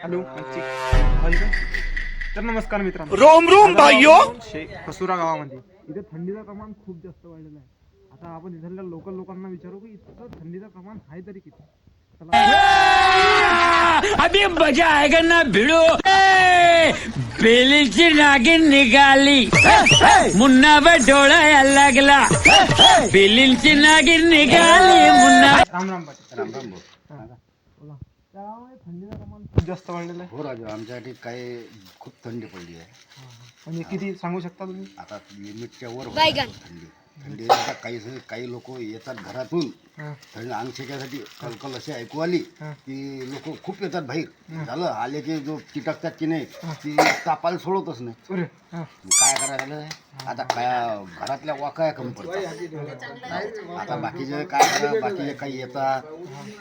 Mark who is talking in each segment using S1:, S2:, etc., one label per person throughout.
S1: Hello तर नमस्कार मित्रांनो,
S2: रोम रोम भाइयों.
S1: कसुरा गावामध्ये इथे थंडीचं प्रमाण खूप जास्त वाढलेलं आहे. आता आपण इथल्या लोकल लोकांना विचारू की इथं थंडीचं प्रमाण आहे तरी किती.
S3: अभी मजा आएगा ना भिड़ो. बेलीची नागिन निघाली, मुन्नावर डोळा लागला. बेलीची नागिन निघाली, मुन्ना.
S1: राम राम पाटील.
S4: राम राम भाऊ.
S1: बोला. त्या गावामध्ये थंडीचं प्रमाण खूप जास्त वाढलेलं आहे.
S4: हो राजू, आमच्यासाठी काही खूप थंडी पडली आहे.
S1: म्हणजे किती सांगू शकता तुम्ही?
S4: आता लिमिटच्या वर होती थंडी आता काही लोक येतात घरातून
S1: हा.
S4: थंडी अंग शेकायसाठी. कलकल अशी ऐकू आली
S1: हा.
S4: की लोक खूप येतात बाहेर. झालं आले की जो चिटकतात की नाही ती तापायला सोडतच नाही.
S1: अरे, हा.
S4: काय करायला आता काय घरातल्या वाकाया कमी पडतात. आता बाकीचे काय करा, बाकीचे काही येतात,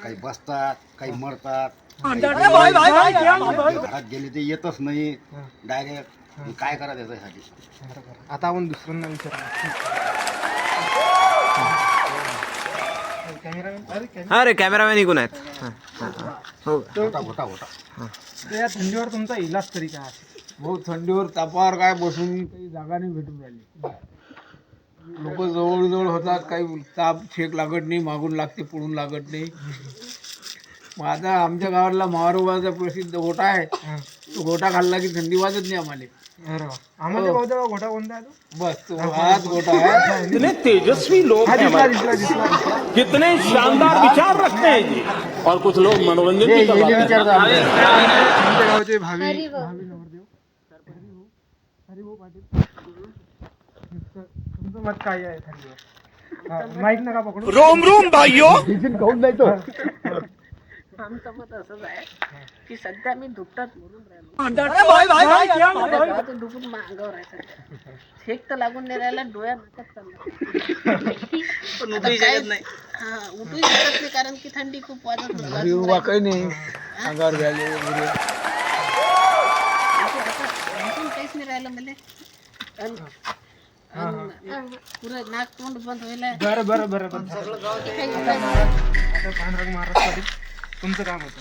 S4: काही बसतात, काही मरतात. घरात गेले ते येतच नाही डायरेक्ट. काय करा त्याच्यासाठी?
S1: बरोबर. आता आपण दुसऱ्यांना विचारणार.
S2: अरे कॅमेरामॅन इकून आहेत.
S4: गोटा गोटा गोटा
S1: तर या थंडीवर तुमचा इलाज तरी काय आहे?
S5: बहुत थंडीवर तापावर काय बसून काही जागा नाही भेटून राहिली. लोक जवळजवळ होतात, काही ताप छेक लागत नाही, मागून लागते, पुढून लागत नाही. मग आता आमच्या गावाला मावारोबाचा प्रसिद्ध गोटा आहे. तो गोटा खाल्ला की थंडी वाजत नाही आम्हाला.
S1: अरे वा. आम्हाला बघू द्या गोठा कोणता आहे तो?
S5: बस तो हाच गोटा आहे.
S2: कितने तेजस्वी लोग
S1: हा,
S2: हैं
S1: दिसला,
S2: हमारे.
S1: दिसला, दिसला, दिसला.
S2: कितने शानदार विचार रखते हैं जी. और कुछ लोग मनोरंजन भी करवाते हैं.
S1: आमच्या गावाचे भावी नवरदेव हरिभाऊ पाटील. तुमचं मत काय आहे थंडीवर? माईक नका पकडू.
S2: रोम रोम भाइयों.
S6: आमचं मत असंच आहे की सध्या मी दुपटात मरून राहिलो. दुखून अंगावर आहे सध्या. शेक तर लागून नाही राहिला, डोळ्या नाकात चालला. पण उठूही शकत नाही. हा, उठूही शकत नाही कारण की थंडी खूप वाजत
S5: घरी उभा काही नाही, अंगावर घ्यायला वगैरे.
S6: काहीच नाही राहिलं मला. पुरं नाक तोंड बंद व्हायला.
S1: बरं बरं बरं बरं. आता पांढरंग महाराज पाटील, तुमचं काम होतं.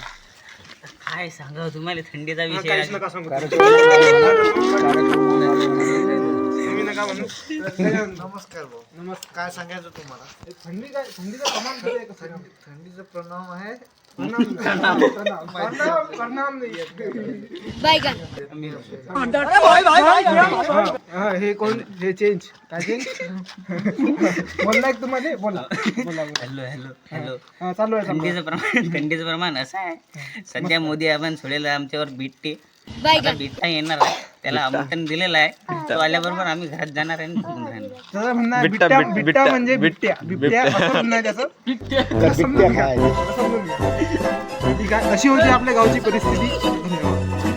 S7: काय सांगा तुम्हाला थंडीचा विषय
S1: काहीच नका सांगू. तुम्ही नका म्हणू.
S5: नमस्कार भाऊ.
S1: नमस्कार.
S5: काय सांगायचं तुम्हाला?
S1: थंडीचं प्रमाण किती आहे कसं?
S5: थंडीचं प्रणाम आहे.
S1: प्रणाम नाही. हा, हे कोण? हे चेंज काय चेंज? बोलला एक तुम्हाला? बोला बोला.
S7: Hello hello hello.
S1: हा, चालू आहे चालू आहे.
S7: थंडीचं प्रमाण असं आहे, सध्या मोदी आपण सोडलेलं आमच्यावर बिट्टी. आता बिट्टा येणार आहे, त्याला आमंत्रण दिलेलं आहे. तो आल्याबरोबर आम्ही घरात जाणार आहे आणि झोपून राहणार.
S1: त्याचं म्हणणं आहे बिट्ट्या म्हणजे बिट्ट्या असं म्हणणं आहे त्याचं. समजून घ्या. ठीक आहे, अशी होती आपल्या गावची परिस्थिती. धन्यवाद.